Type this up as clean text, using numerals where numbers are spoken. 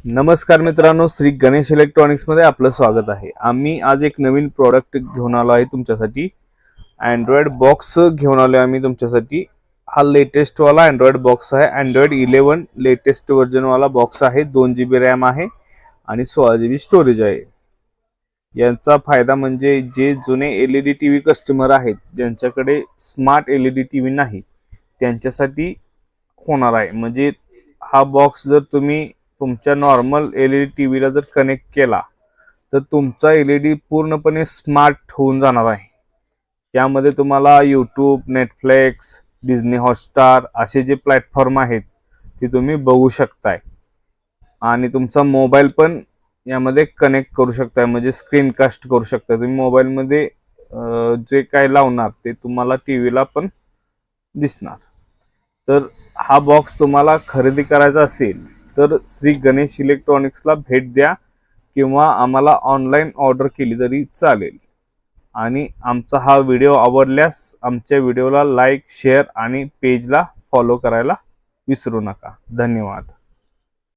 नमस्कार मित्रांनो, श्री गणेश इलेक्ट्रॉनिक्स मध्ये आपलं स्वागत आहे। आम्ही आज एक नवीन प्रोडक्ट घेऊन आलो आहे तुमच्यासाठी। अँड्रॉइड बॉक्स घेऊन आलो आम्ही तुमच्यासाठी। हा लेटेस्ट वाला अँड्रॉइड बॉक्स आहे। अँड्रॉइड 11 लेटेस्ट वर्जन वाला बॉक्स आहे। 2 GB रॅम आहे आणि 16 GB स्टोरेज आहे। यांचा फायदा म्हणजे जे जुने LED टीव्ही कस्टमर आहेत, ज्यांच्याकडे स्मार्ट LED टीव्ही नाही, त्यांच्यासाठी होणार आहे। म्हणजे हा बॉक्स जर तुम्ही तुमच्या नॉर्मल LED टीव्हीला जर कनेक्ट केला तर तुमचा LED पूर्णपणे स्मार्ट होऊन जाणार आहे। त्यामध्ये तुम्हाला YouTube, नेटफ्लिक्स, डिझनी हॉटस्टार असे जे प्लॅटफॉर्म आहेत ते तुम्ही बघू शकताय आणि तुमचा मोबाईल पण यामध्ये कनेक्ट करू शकताय, म्हणजे स्क्रीन कास्ट करू शकताय तुम्ही मोबाईल मध्ये। जे काय लावणार ते तुम्हाला टीव्हीला पण दिसणार। तर हा बॉक्स तुम्हाला खरेदी करायचा असेल तर श्री गणेश इलेक्ट्रॉनिक्सला भेट द्या किंवा आम्हाला ऑनलाईन ऑर्डर केली तरी चालेल। आणि आमचा हा व्हिडिओ आवडल्यास आमच्या व्हिडिओला लाईक, शेअर आणि पेजला फॉलो करायला विसरू नका। धन्यवाद।